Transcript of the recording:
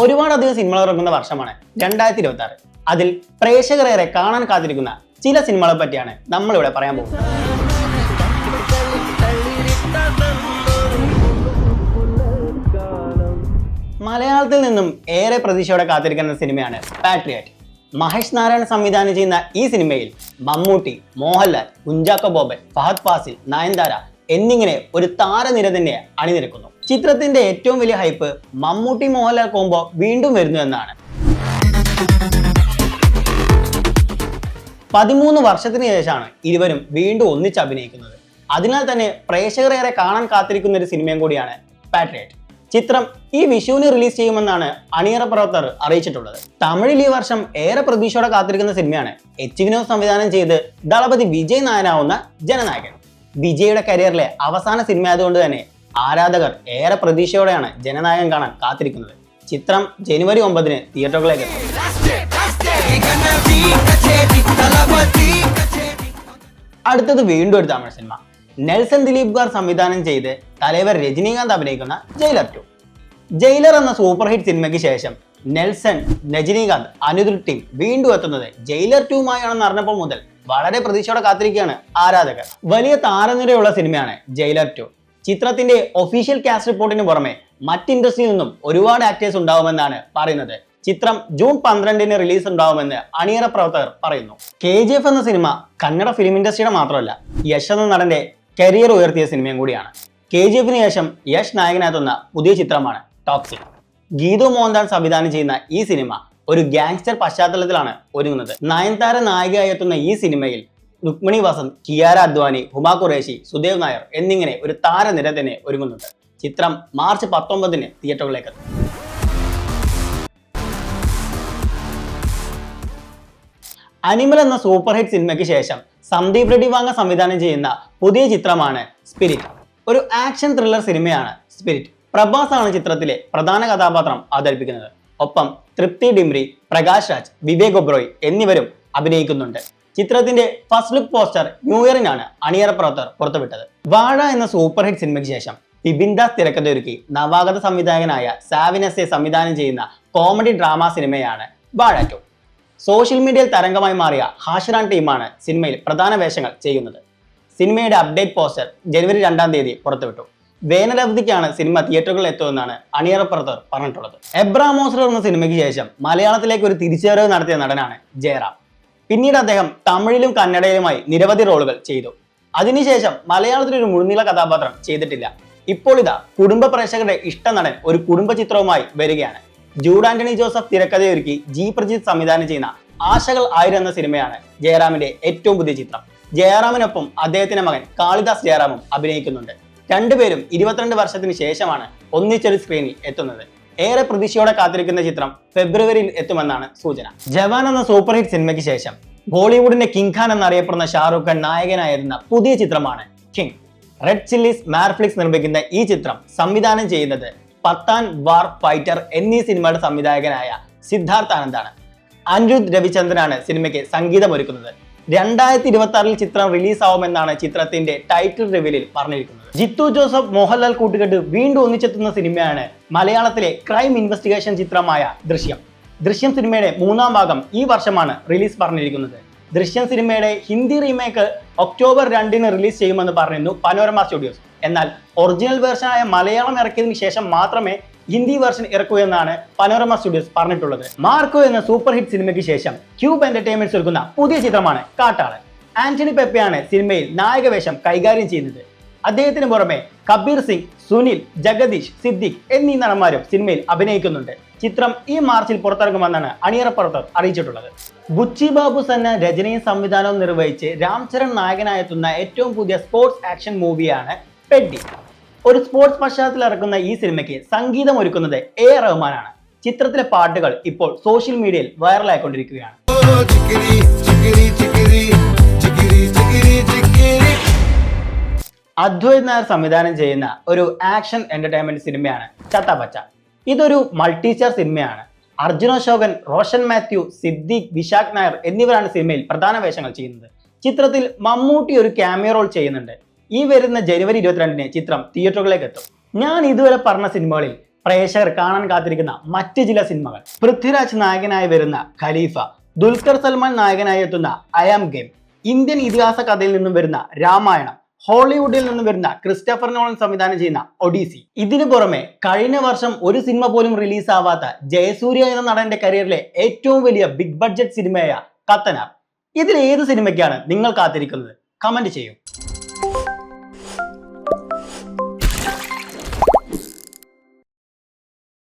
ഒരുപാടധികം സിനിമകൾ ഇറങ്ങുന്ന വർഷമാണ് 2026. അതിൽ പ്രേക്ഷകരേറെ കാണാൻ കാത്തിരിക്കുന്ന ചില സിനിമകളെ പറ്റിയാണ് നമ്മളിവിടെ പറയാൻ പോകുന്നത്. മലയാളത്തിൽ നിന്നും ഏറെ പ്രതീക്ഷയോടെ കാത്തിരിക്കുന്ന സിനിമയാണ് പാട്രിയറ്റ്. മഹേഷ് നാരായൺ സംവിധാനം ചെയ്യുന്ന ഈ സിനിമയിൽ മമ്മൂട്ടി, മോഹൻലാൽ, കുഞ്ചാക്കോ ബോബൻ, ഫഹദ് ഫാസിൽ, നയൻതാര എന്നിങ്ങനെ ഒരു താരനിര തന്നെ അണിനിരക്കുന്നു. ചിത്രത്തിന്റെ ഏറ്റവും വലിയ ഹൈപ്പ് മമ്മൂട്ടി മോഹൻലാൽ കോംബോ വീണ്ടും വരുന്നു എന്നാണ്. 13 വർഷത്തിന് ശേഷമാണ് ഇരുവരും വീണ്ടും ഒന്നിച്ച് അഭിനയിക്കുന്നത്. അതിനാൽ തന്നെ പ്രേക്ഷകരേറെ കാണാൻ കാത്തിരിക്കുന്ന ഒരു സിനിമയും കൂടിയാണ് പാട്രിയറ്റ്. ചിത്രം ഈ വിഷുവിന് റിലീസ് ചെയ്യുമെന്നാണ് അണിയറ പ്രവർത്തകർ അറിയിച്ചിട്ടുള്ളത്. തമിഴിൽ ഈ വർഷം ഏറെ പ്രതീക്ഷയോടെ കാത്തിരിക്കുന്ന സിനിമയാണ് എച്ച് വിനോദ് സംവിധാനം ചെയ്ത് ദളപതി വിജയ് നായനാവുന്ന ജനനായകൻ. വിജയുടെ കരിയറിലെ അവസാന സിനിമ ആയതുകൊണ്ട് തന്നെ ആരാധകർ ഏറെ പ്രതീക്ഷയോടെയാണ് ജനനായകൻ കാണാൻ കാത്തിരിക്കുന്നത്. ചിത്രം ജനുവരി 9 തിയേറ്ററുകളിലേക്ക് എത്തും. അടുത്തത് വീണ്ടും ഒരു തമിഴ് സിനിമ. നെൽസൺ ദിലീപ് ഗാർ സംവിധാനം ചെയ്ത് തലൈവർ രജനീകാന്ത് അഭിനയിക്കുന്ന ജയിലർ 2. ജയിലർ എന്ന സൂപ്പർ ഹിറ്റ് സിനിമയ്ക്ക് ശേഷം നെൽസൺ, രജനീകാന്ത്, അനിരുദ്ധ് ടീം വീണ്ടും എത്തുന്നത് ജയിലർ 2മായാണെന്ന് അറിഞ്ഞപ്പോൾ മുതൽ വളരെ പ്രതീക്ഷയോടെ കാത്തിരിക്കുകയാണ് ആരാധകർ. വലിയ താരനിരയുള്ള സിനിമയാണ് ജയിലർ 2. ചിത്രത്തിന്റെ ഒഫീഷ്യൽ കാസ്റ്റ് റിപ്പോർട്ടിന് പുറമെ മറ്റ് ഇൻഡസ്ട്രിയിൽ നിന്നും ഒരുപാട് ആക്ടേഴ്സ് ഉണ്ടാവുമെന്നാണ് പറയുന്നത്. ചിത്രം ജൂൺ 12 റിലീസ് ഉണ്ടാവുമെന്ന് അണിയറ പ്രവർത്തകർ പറയുന്നു. KGF എന്ന സിനിമ കന്നഡ ഫിലിം ഇൻഡസ്ട്രിയുടെ മാത്രമല്ല യശ് എന്ന നടന്റെ കരിയർ ഉയർത്തിയ സിനിമയും കൂടിയാണ്. KGFന് ശേഷം യശ് നായകനായെത്തുന്ന പുതിയ ചിത്രമാണ് ടോക്സിക്. ഗീതു മോഹൻദാസ് സംവിധാനം ചെയ്യുന്ന ഈ സിനിമ ഒരു ഗാങ്സ്റ്റർ പശ്ചാത്തലത്തിലാണ് ഒരുങ്ങുന്നത്. നയൻതാര നായികയായി എത്തുന്ന ഈ സിനിമയിൽ രുക്മിണി വസന്ത്, കിയാര അദ്വാനി, ഹുമ ഖുറേഷി, സുദേവ് നായർ എന്നിങ്ങനെ ഒരു താരനിര തന്നെ ഒരുങ്ങുന്നുണ്ട്. ചിത്രം മാർച്ച് 19 തിയേറ്ററുകളിലേക്ക് എത്തും. അനിമൽ എന്ന സൂപ്പർ ഹിറ്റ് സിനിമയ്ക്ക് ശേഷം സന്ദീപ് റെഡ്ഡി വാങ്ങ സംവിധാനം ചെയ്യുന്ന പുതിയ ചിത്രമാണ് സ്പിരിറ്റ്. ഒരു ആക്ഷൻ ത്രില്ലർ സിനിമയാണ് സ്പിരിറ്റ്. പ്രഭാസ് ആണ് ചിത്രത്തിലെ പ്രധാന കഥാപാത്രം അവതരിപ്പിക്കുന്നത്. ഒപ്പം തൃപ്തി ഡിംറി, പ്രകാശ് രാജ്, വിവേക് ഒബ്രോയ് എന്നിവരും അഭിനയിക്കുന്നുണ്ട്. ചിത്രത്തിന്റെ ഫസ്റ്റ് ലുക്ക് പോസ്റ്റർ ന്യൂ ഇയറിനാണ് അണിയറ പ്രവർത്തകർ പുറത്തുവിട്ടത്. വാഴ എന്ന സൂപ്പർ ഹിറ്റ് സിനിമയ്ക്ക് ശേഷം ബിബിൻ ദാസ് തിരക്കഥയൊരുക്കി നവാഗത സംവിധായകനായ സാവിൻ എസ് സംവിധാനം ചെയ്യുന്ന കോമഡി ഡ്രാമ സിനിമയാണ് വാഴ 2. സോഷ്യൽ മീഡിയയിൽ തരംഗമായി മാറിയ ഹാഷിറാൻ ടീമാണ് സിനിമയിൽ പ്രധാന വേഷങ്ങൾ ചെയ്യുന്നത്. സിനിമയുടെ അപ്ഡേറ്റ് പോസ്റ്റർ ജനുവരി 2 പുറത്തുവിട്ടു. വേനലവധിക്കാണ് സിനിമ തിയേറ്ററുകളിൽ എത്തുമെന്നാണ് അണിയറ പ്രവർത്തകർ പറഞ്ഞിട്ടുള്ളത്. എബ്രാം മോസ്ലർ എന്ന സിനിമയ്ക്ക് ശേഷം മലയാളത്തിലേക്ക് ഒരു തിരിച്ചുവരവ് നടത്തിയ നടനാണ് ജയറാം. പിന്നീട് അദ്ദേഹം തമിഴിലും കന്നഡയിലുമായി നിരവധി റോളുകൾ ചെയ്തു. അതിനുശേഷം മലയാളത്തിൽ ഒരു മുഴുനീള കഥാപാത്രം ചെയ്തിട്ടില്ല. ഇപ്പോൾ ഇതാ കുടുംബ പ്രേക്ഷകരുടെ ഇഷ്ട നടൻ ഒരു കുടുംബ ചിത്രവുമായി വരികയാണ്. ജൂഡ് ആന്റണി ജോസഫ് തിരക്കഥയൊരുക്കി ജി പ്രജിത്ത് സംവിധാനം ചെയ്യുന്ന ആശകൾ 1000 എന്ന സിനിമയാണ് ജയറാമിന്റെ ഏറ്റവും പുതിയ ചിത്രം. ജയറാമിനൊപ്പം അദ്ദേഹത്തിന്റെ മകൻ കാളിദാസ് ജയറാമും അഭിനയിക്കുന്നുണ്ട്. രണ്ടുപേരും 22 വർഷത്തിന് ശേഷമാണ് ഒന്നിച്ചൊരു സ്ക്രീനിൽ എത്തുന്നത്. ഏറെ പ്രതീക്ഷയോടെ കാത്തിരിക്കുന്ന ചിത്രം ഫെബ്രുവരിയിൽ എത്തുമെന്നാണ് സൂചന. ജവാൻ എന്ന സൂപ്പർ ഹിറ്റ് സിനിമയ്ക്ക് ശേഷം ബോളിവുഡിന്റെ കിങ് ഖാൻ എന്നറിയപ്പെടുന്ന ഷാറൂഖ് ഖാൻ നായകനായിരുന്ന പുതിയ ചിത്രമാണ് കിങ്. റെഡ് ചില്ലീസ് മാർഫ്ലിക്സ് നിർമ്മിക്കുന്ന ഈ ചിത്രം സംവിധാനം ചെയ്യുന്നത് പത്താൻ, വാർ ഫൈറ്റർ എന്നീ സിനിമയുടെ സംവിധായകനായ സിദ്ധാർത്ഥ് ആനന്ദാണ്. അനിരുദ്ധ് രവിചന്ദ്രനാണ് സിനിമയ്ക്ക് സംഗീതമൊരുക്കുന്നത്. 2026 ചിത്രം റിലീസ് ആവുമെന്നാണ് ചിത്രത്തിന്റെ ടൈറ്റിൽ റിവീലിൽ പറഞ്ഞിരിക്കുന്നത്. ജിത്തു ജോസഫ്, മോഹൻലാൽ കൂട്ടുകെട്ട് വീണ്ടും ഒന്നിച്ചെത്തുന്ന സിനിമയാണ് മലയാളത്തിലെ ക്രൈം ഇൻവെസ്റ്റിഗേഷൻ ചിത്രമായ ദൃശ്യം. ദൃശ്യം സിനിമയുടെ 3ാം ഭാഗം ഈ വർഷമാണ് റിലീസ് പറഞ്ഞിരിക്കുന്നത്. ദൃശ്യം സിനിമയുടെ ഹിന്ദി റീമേക്ക് ഒക്ടോബർ 2 റിലീസ് ചെയ്യുമെന്ന് പറയുന്നു പനോരമ സ്റ്റുഡിയോസ്. എന്നാൽ ഒറിജിനൽ വേർഷനായ മലയാളം ഇറക്കിയതിനു ശേഷം മാത്രമേ ഹിന്ദി വേർഷൻ ഇറക്കൂ എന്നാണ് പനോരമ സ്റ്റുഡിയോസ് പറഞ്ഞിട്ടുള്ളത്. മാർക്കോ എന്ന സൂപ്പർ ഹിറ്റ് സിനിമയ്ക്ക് ശേഷം ക്യൂബ് എന്റർടൈൻമെന്റ്സ് ഒരുക്കുന്ന പുതിയ ചിത്രമാണ് കാട്ടാളൻ. ആന്റണി പെപ്പയാണ് സിനിമയിൽ നായകവേഷം കൈകാര്യം ചെയ്യുന്നത്. അദ്ദേഹത്തിന് പുറമെ കബീർ സിംഗ്, സുനിൽ, ജഗദീഷ്, സിദ്ദിഖ് എന്നീ നടന്മാരും സിനിമയിൽ അഭിനയിക്കുന്നുണ്ട്. ചിത്രം ഈ മാർച്ചിൽ പുറത്തിറങ്ങുമെന്നാണ് അണിയറ പ്രവർത്തകർ അറിയിച്ചിട്ടുള്ളത്. ബുച്ചി ബാബു സന്ന രചനയും സംവിധാനവും നിർവഹിച്ച് രാംചരൺ നായകനായെത്തുന്ന ഏറ്റവും പുതിയ സ്പോർട്സ് ആക്ഷൻ മൂവിയാണ് പെഡ്ഡി. ഒരു സ്പോർട്സ് പശ്ചാത്തലത്തിൽ ഇറക്കുന്ന ഈ സിനിമയ്ക്ക് സംഗീതം ഒരുക്കുന്നത് A.R. റഹ്മാനാണ്. ചിത്രത്തിലെ പാട്ടുകൾ ഇപ്പോൾ സോഷ്യൽ മീഡിയയിൽ വൈറലായിക്കൊണ്ടിരിക്കുകയാണ്. അദ്വൈത് നായർ സംവിധാനം ചെയ്യുന്ന ഒരു ആക്ഷൻ എന്റർടൈൻമെന്റ് സിനിമയാണ് ചത്തപച്ച. ഇതൊരു മൾട്ടി സ്റ്റാർ സിനിമയാണ്. അർജുൻ അശോകൻ, റോഷൻ മാത്യു, സിദ്ദീഖ്, വിശാഖ് നായർ എന്നിവരാണ് സിനിമയിൽ പ്രധാന വേഷങ്ങൾ ചെയ്യുന്നത്. ചിത്രത്തിൽ മമ്മൂട്ടി ഒരു ക്യാമിയോ റോൾ ചെയ്യുന്നുണ്ട്. ഈ വരുന്ന ജനുവരി 22 ചിത്രം തിയേറ്ററുകളിലേക്ക് എത്തും. ഞാൻ ഇതുവരെ പറഞ്ഞ സിനിമകളിൽ പ്രേക്ഷകർ കാണാൻ കാത്തിരിക്കുന്ന മറ്റ് ചില സിനിമകൾ: പൃഥ്വിരാജ് നായകനായി വരുന്ന ഖലീഫ, ദുൽഖർ സൽമാൻ നായകനായി എത്തുന്ന ഐ ആം ഗെയിം, ഇന്ത്യൻ ഇതിഹാസ കഥയിൽ നിന്നും വരുന്ന രാമായണം, ഹോളിവുഡിൽ നിന്നും വരുന്ന ക്രിസ്റ്റഫർ നോളൻ സംവിധാനം ചെയ്യുന്ന ഒഡീസി. ഇതിനു പുറമെ കഴിഞ്ഞ വർഷം ഒരു സിനിമ പോലും റിലീസ് ആവാത്ത ജയസൂര്യ എന്ന നടന്റെ കരിയറിലെ ഏറ്റവും വലിയ ബിഗ് ബഡ്ജറ്റ് സിനിമയായ കത്തനാർ. ഇതിൽ ഏത് സിനിമയ്ക്കാണ് നിങ്ങൾ കാത്തിരിക്കുന്നത്? കമന്റ് ചെയ്യൂ.